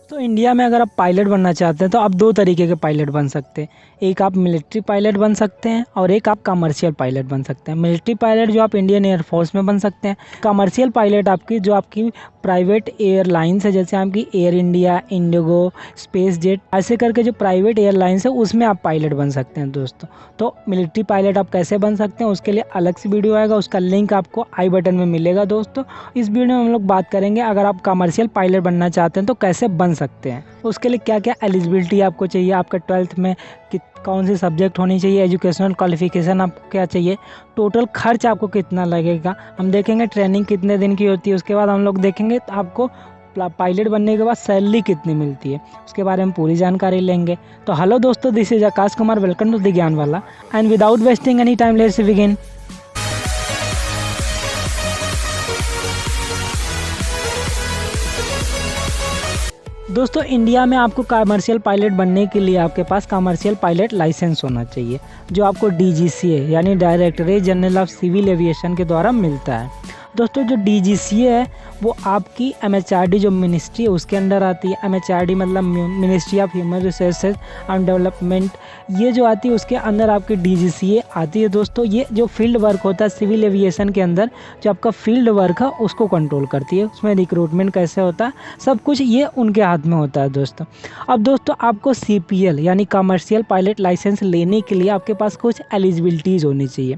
तो इंडिया में अगर आप पायलट बनना चाहते हैं तो आप दो तरीके के पायलट बन सकते हैं। एक आप मिलिट्री पायलट बन सकते हैं और एक आप कमर्शियल पायलट बन सकते हैं। मिलिट्री पायलट जो आप इंडियन एयरफोर्स में बन सकते हैं। कमर्शियल पायलट आपकी जो आपकी प्राइवेट एयरलाइंस है, जैसे आपकी air India, Indigo, space jet, ऐसे करके जो प्राइवेट एयरलाइंस है उसमें आप पायलट बन सकते हैं दोस्तों। तो मिलिट्री पायलट आप कैसे बन सकते हैं उसके लिए अलग से वीडियो आएगा, उसका लिंक आपको आई बटन में मिलेगा दोस्तों। इस वीडियो में हम लोग बात करेंगे अगर आप कमर्शियल पायलट बनना चाहते हैं तो कैसे बन सकते हैं, उसके लिए क्या क्या एलिजिबिलिटी आपको चाहिए, आपका 12th में कौन सी सब्जेक्ट होनी चाहिए, एजुकेशनल क्वालिफिकेशन आपको क्या चाहिए, टोटल खर्च आपको कितना लगेगा, हम देखेंगे ट्रेनिंग कितने दिन की होती है, उसके बाद हम लोग देखेंगे तो आपको पायलट बनने के बाद सैलरी कितनी मिलती है, उसके बारे में पूरी जानकारी लेंगे। तो हेलो दोस्तों, this is Aakash Kumar, welcome to the Gyan Wala and without wasting any time let's begin. दोस्तों इंडिया में आपको कमर्शियल पायलट बनने के लिए आपके पास कमर्शियल पायलट लाइसेंस होना चाहिए, जो आपको DGCA यानी directorate general of civil aviation के द्वारा मिलता है। दोस्तों जो DGCA है वो आपकी MHRD जो मिनिस्ट्री है उसके अंडर आती है। MHRD मतलब ministry of human resources and development, ये जो आती है उसके अंदर आपकी DGCA आती है। दोस्तों ये जो फील्ड वर्क होता है सिविल एविएशन के अंदर, जो आपका फील्ड वर्क है उसको कंट्रोल करती है, उसमें रिक्रूटमेंट कैसे होता है सब कुछ ये उनके हाथ में होता है दोस्तों। अब दोस्तों आपको CPL यानी कमर्शियल पायलट लाइसेंस लेने के लिए आपके पास कुछ एलिजिबिलिटीज़ होनी चाहिए,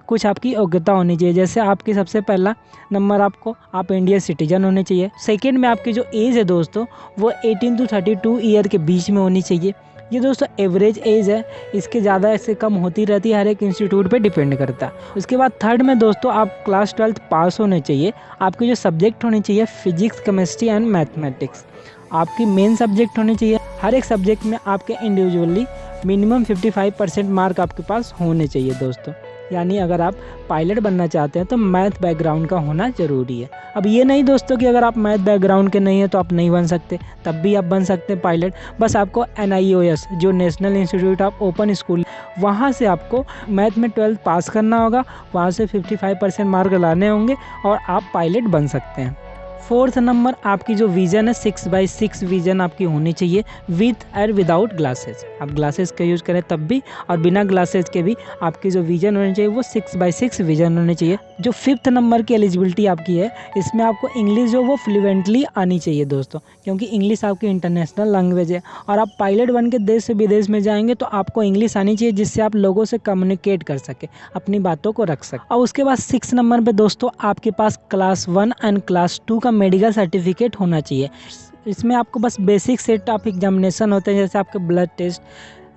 कुछ आपकी योग्यता होनी चाहिए। जैसे आपकी सबसे पहला नंबर आप इंडियन सिटीजन होने चाहिए। सेकंड में आपकी जो एज है दोस्तों वो 18 to 32 ईयर के बीच में होनी चाहिए। ये दोस्तों एवरेज एज है, इसके ज़्यादा इससे कम होती रहती है, हर एक इंस्टीट्यूट पे डिपेंड करता है। उसके बाद थर्ड में दोस्तों आप क्लास 12th पास होने चाहिए। आपके जो सब्जेक्ट होने चाहिए फिजिक्स, केमिस्ट्री एंड मैथमेटिक्स आपकी मेन सब्जेक्ट होने चाहिए। हर एक सब्जेक्ट में आपके इंडिविजुअली मिनिमम 55% मार्क आपके पास होने चाहिए दोस्तों। यानी अगर आप पायलट बनना चाहते हैं तो मैथ बैकग्राउंड का होना ज़रूरी है। अब ये नहीं दोस्तों कि अगर आप मैथ बैकग्राउंड के नहीं है तो आप नहीं बन सकते, तब भी आप बन सकते हैं पायलट। बस आपको NIOS जो national institute of open school, वहाँ से आपको मैथ में 12th पास करना होगा, वहाँ से 55% मार्क लाने होंगे और आप पायलट बन सकते हैं। फोर्थ नंबर आपकी जो विज़न है 6x6 विज़न आपकी होनी चाहिए, विथ एंड विदाउट ग्लासेस। आप ग्लासेस का यूज़ करें तब भी और बिना ग्लासेस के भी आपकी जो विज़न होनी चाहिए वो 6x6 विज़न होनी चाहिए। जो फिफ्थ नंबर की एलिजिबिलिटी आपकी है, इसमें आपको इंग्लिश जो वो फ्लुएंटली आनी चाहिए दोस्तों, क्योंकि इंग्लिश आपकी इंटरनेशनल लैंग्वेज है और आप पायलट बन के देश से विदेश में जाएंगे तो आपको इंग्लिश आनी चाहिए, जिससे आप लोगों से कम्युनिकेट कर सके, अपनी बातों को रख सके। और उसके बाद 6 नंबर पे दोस्तों आपके पास क्लास 1 एंड क्लास 2 का मेडिकल सर्टिफिकेट होना चाहिए। इसमें आपको बस बेसिक सेट ऑफ एग्जामिनेशन होते हैं, जैसे आपके ब्लड टेस्ट,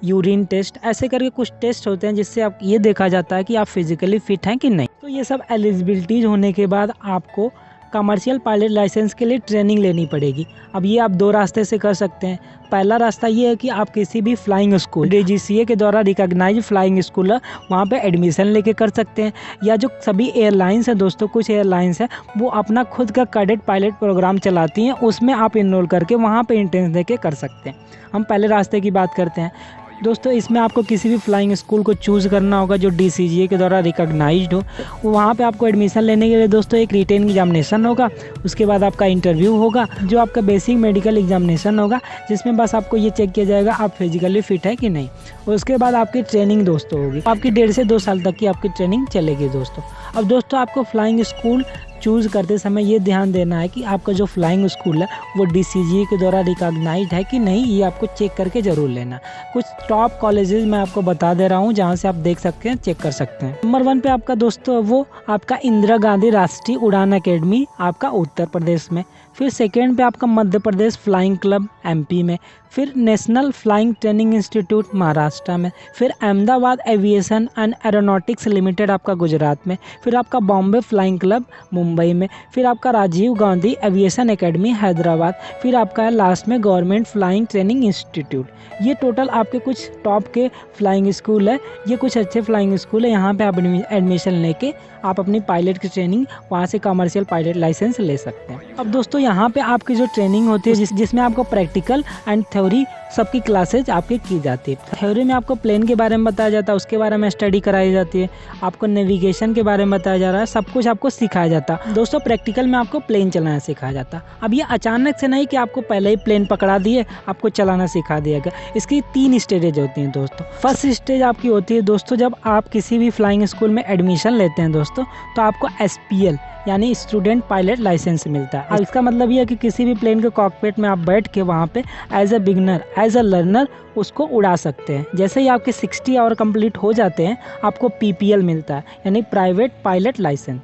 यूरिन टेस्ट, ऐसे करके कुछ टेस्ट होते हैं जिससे आप ये देखा जाता है कि आप फिजिकली फिट हैं कि नहीं। तो ये सब एलिजिबिलिटीज़ होने के बाद आपको कमर्शियल पायलट लाइसेंस के लिए ट्रेनिंग लेनी पड़ेगी। अब ये आप दो रास्ते से कर सकते हैं। पहला रास्ता ये है कि आप किसी भी फ्लाइंग स्कूल, DGCA के द्वारा रिकॉग्नाइज फ्लाइंग स्कूल है, वहाँ पे एडमिशन लेके कर सकते हैं। या जो सभी एयरलाइंस है दोस्तों, कुछ एयरलाइंस है वो अपना खुद का कैडेट पायलट प्रोग्राम चलाती हैं, उसमें आप इनरोल करके वहाँ पे एंट्रेंस देके कर सकते हैं। हम पहले रास्ते की बात करते हैं दोस्तों। इसमें आपको किसी भी फ्लाइंग स्कूल को चूज़ करना होगा जो DCGA के द्वारा रिकॉग्नाइज्ड हो। वहाँ पे आपको एडमिशन लेने के लिए दोस्तों एक रिटेन एग्जामिनेशन होगा, उसके बाद आपका इंटरव्यू होगा, जो आपका बेसिक मेडिकल एग्जामिनेशन होगा, जिसमें बस आपको ये चेक किया जाएगा आप फिजिकली फिट है कि नहीं। उसके बाद आपकी ट्रेनिंग दोस्तों होगी, आपकी 1.5 से 2 साल तक की आपकी ट्रेनिंग चलेगी दोस्तों। अब दोस्तों आपको फ्लाइंग स्कूल चूज़ करते समय ये ध्यान देना है कि आपका जो फ्लाइंग स्कूल है वो DCGA के द्वारा रिकॉग्नाइज्ड है कि नहीं, ये आपको चेक करके ज़रूर लेना। कुछ टॉप कॉलेजेस मैं आपको बता दे रहा हूँ जहाँ से आप देख सकते हैं, चेक कर सकते हैं। नंबर 1 पे आपका दोस्तों वो आपका इंदिरा गांधी राष्ट्रीय उड़ान अकेडमी आपका उत्तर प्रदेश में, फिर सेकेंड पे आपका Madhya Pradesh flying club MP में, फिर national flying training institute Maharashtra में, फिर Ahmedabad aviation and aeronautics limited आपका गुजरात में, फिर आपका बॉम्बे फ्लाइंग क्लब मुंबई में, फिर आपका राजीव गांधी एविएशन एकेडमी हैदराबाद, फिर आपका लास्ट में गवर्नमेंट फ्लाइंग ट्रेनिंग इंस्टीट्यूट। ये टोटल आपके कुछ टॉप के फ्लाइंग स्कूल है, ये कुछ अच्छे फ्लाइंग स्कूल है। यहाँ पे आप एडमिशन लेके आप अपनी पायलट की ट्रेनिंग वहाँ से कमर्शियल पायलट लाइसेंस ले सकते हैं। अब दोस्तों यहाँ पे आपकी जो ट्रेनिंग होती है जिसमें आपको प्रैक्टिकल एंड थ्योरी सबकी क्लासेज आपकी की जाती है। थ्योरी में आपको प्लेन के बारे में बताया जाता है, उसके बारे में स्टडी कराई जाती है, आपको नेविगेशन के बारे में बताया जा रहा है, सब कुछ आपको सिखाया जाता है। दोस्तों प्रैक्टिकल में आपको प्लेन चलाना सिखाया जाता है। अब ये अचानक से नहीं कि आपको पहले ही प्लेन पकड़ा दिए आपको चलाना सिखा दिया गया। इसकी 3 स्टेजेज होती हैं दोस्तों। फर्स्ट स्टेज आपकी होती है दोस्तों जब आप किसी भी फ्लाइंग स्कूल में एडमिशन लेते हैं दोस्तों, तो आपको SPL यानी स्टूडेंट पायलट लाइसेंस मिलता है। इसका मतलब ये है कि किसी भी प्लेन के कॉकपिट में आप बैठ के वहाँ पे as a beginner as a learner उसको उड़ा सकते हैं। जैसे ही आपके 60 आवर कंप्लीट हो जाते हैं आपको PPL मिलता है यानी प्राइवेट पायलट लाइसेंस।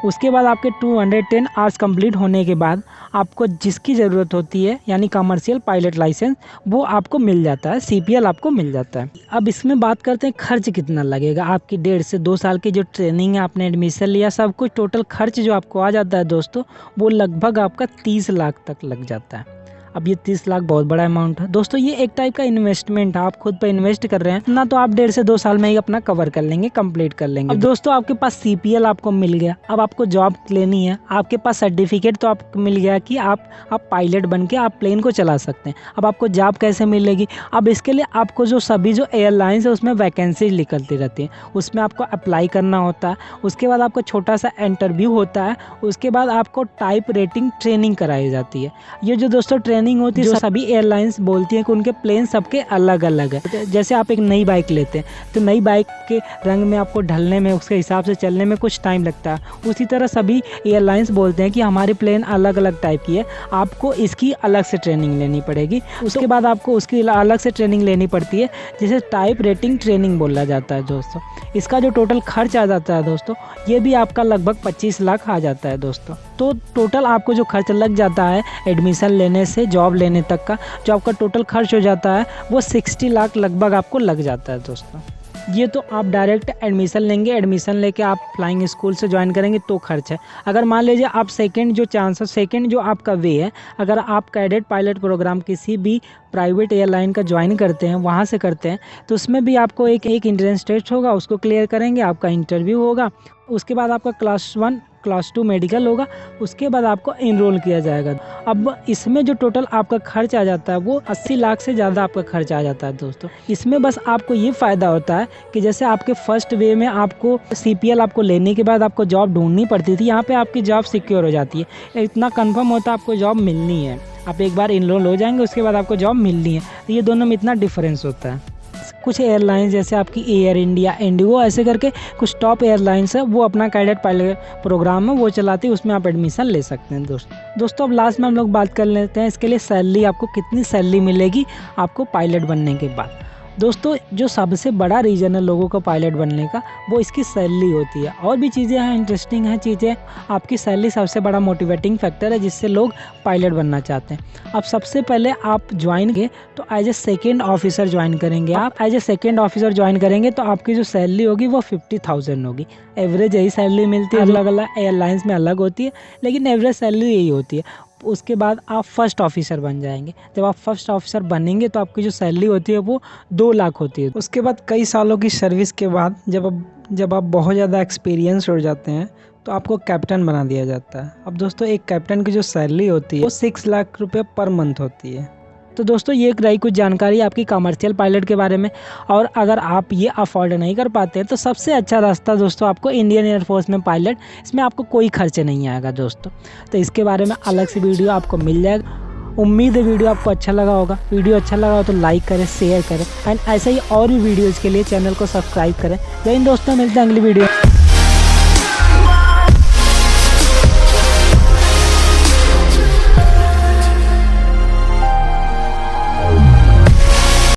उसके बाद आपके 210 आवर्स कंप्लीट होने के बाद आपको जिसकी ज़रूरत होती है यानी कमर्शियल पायलट लाइसेंस वो आपको मिल जाता है, CPL आपको मिल जाता है। अब इसमें बात करते हैं खर्च कितना लगेगा। आपकी 1.5 से 2 साल की जो ट्रेनिंग है, आपने एडमिशन लिया, सब कुछ टोटल खर्च जो आपको आ जाता है दोस्तों वो लगभग आपका 30 लाख तक लग जाता है। अब ये 30 लाख बहुत बड़ा अमाउंट है दोस्तों। ये एक टाइप का इन्वेस्टमेंट है, आप खुद पे इन्वेस्ट कर रहे हैं ना, तो आप 1.5 से 2 साल में ही अपना कवर कर लेंगे, कंप्लीट कर लेंगे। अब दोस्तों आपके पास CPL आपको मिल गया, अब आपको जॉब लेनी है, आपके पास सर्टिफिकेट तो आपको मिल गया कि आप पायलट बन के आप प्लेन को चला सकते हैं। अब आपको जॉब कैसे मिलेगी? अब इसके लिए आपको जो सभी जो एयरलाइंस है उसमें वैकेंसीज निकलती रहती है, उसमें आपको अप्लाई करना होता है। उसके बाद आपको छोटा सा इंटरव्यू होता है, उसके बाद आपको टाइप रेटिंग ट्रेनिंग कराई जाती है। ये जो दोस्तों ट्रेनिंग होती है, जो सभी एयरलाइंस बोलती हैं कि उनके प्लेन सबके अलग अलग है। जैसे आप एक नई बाइक लेते हैं तो नई बाइक के रंग में आपको ढलने में, उसके हिसाब से चलने में कुछ टाइम लगता है। उसी तरह सभी एयरलाइंस बोलते हैं कि हमारी प्लेन अलग अलग टाइप की है, आपको इसकी अलग से ट्रेनिंग लेनी पड़ेगी। उसके बाद आपको उसकी अलग से ट्रेनिंग लेनी पड़ती है जिसे टाइप रेटिंग ट्रेनिंग बोला जाता है दोस्तों। इसका जो टोटल खर्च आ जाता है दोस्तों ये भी आपका लगभग 25 लाख आ जाता है दोस्तों। तो टोटल आपको जो खर्च लग जाता है एडमिशन लेने से जॉब लेने तक का, जो आपका टोटल खर्च हो जाता है वो 60 लाख लगभग आपको लग जाता है दोस्तों। ये तो आप डायरेक्ट एडमिशन लेंगे, एडमिशन लेके आप फ्लाइंग स्कूल से ज्वाइन करेंगे तो खर्च है। अगर मान लीजिए आप सेकंड जो आपका वे है, अगर आप कैडेट पायलट प्रोग्राम किसी भी प्राइवेट एयरलाइन का ज्वाइन करते हैं, वहाँ से करते हैं, तो उसमें भी आपको एक एंट्रेंस टेस्ट होगा, उसको क्लियर करेंगे, आपका इंटरव्यू होगा, उसके बाद आपका क्लास 1 क्लास 2 मेडिकल होगा, उसके बाद आपको इनरोल किया जाएगा। अब इसमें जो टोटल आपका खर्च आ जाता है वो 80 लाख से ज़्यादा आपका खर्च आ जाता है दोस्तों। इसमें बस आपको ये फ़ायदा होता है कि जैसे आपके फर्स्ट वे में आपको CPL आपको लेने के बाद आपको जॉब ढूंढनी पड़ती थी, यहाँ पे आपकी जॉब सिक्योर हो जाती है। इतना कंफर्म होता है आपको जॉब मिलनी है, आप एक बार इनरोल हो जाएंगे उसके बाद आपको जॉब मिलनी है। तो ये दोनों में इतना डिफरेंस होता है। कुछ एयरलाइंस जैसे आपकी एयर इंडिया, इंडिगो, ऐसे करके कुछ टॉप एयरलाइंस है वो अपना कैडेट पायलट प्रोग्राम है वो चलाती है, उसमें आप एडमिशन ले सकते हैं दोस्तों। अब लास्ट में हम लोग बात कर लेते हैं इसके लिए सैलरी, आपको कितनी सैलरी मिलेगी आपको पायलट बनने के बाद। दोस्तों जो सबसे बड़ा रीज़न है लोगों को पायलट बनने का वो इसकी सैलरी होती है। और भी चीज़ें हैं, इंटरेस्टिंग हैं चीज़ें, आपकी सैलरी सबसे बड़ा मोटिवेटिंग फैक्टर है जिससे लोग पायलट बनना चाहते हैं। अब सबसे पहले आप ज्वाइन किए तो as a second officer join करेंगे। आप as a second officer join करेंगे तो आपकी जो सैलरी होगी वो 50,000 होगी। एवरेज यही सैलरी मिलती है, अलग अलग एयरलाइंस में अलग होती है लेकिन एवरेज सैलरी यही होती है। उसके बाद आप फर्स्ट ऑफिसर बन जाएंगे। जब आप फर्स्ट ऑफिसर बनेंगे तो आपकी जो सैलरी होती है वो 2 लाख होती है। उसके बाद कई सालों की सर्विस के बाद जब आप बहुत ज़्यादा एक्सपीरियंस हो जाते हैं तो आपको कैप्टन बना दिया जाता है। अब दोस्तों एक कैप्टन की जो सैलरी होती है वो 6 लाख रुपये पर मंथ होती है। तो दोस्तों ये रही कुछ जानकारी आपकी कमर्शियल पायलट के बारे में। और अगर आप ये अफोर्ड नहीं कर पाते तो सबसे अच्छा रास्ता दोस्तों आपको इंडियन एयरफोर्स में पायलट, इसमें आपको कोई खर्च नहीं आएगा दोस्तों। तो इसके बारे में अलग से वीडियो आपको मिल जाएगा। उम्मीद है वीडियो आपको अच्छा लगा होगा। वीडियो अच्छा लगा हो तो लाइक करें, शेयर करें एंड ऐसे ही और भी वीडियोज़ के लिए चैनल को सब्सक्राइब करें। जय हिंद दोस्तों, मिलते हैं अगली वीडियो।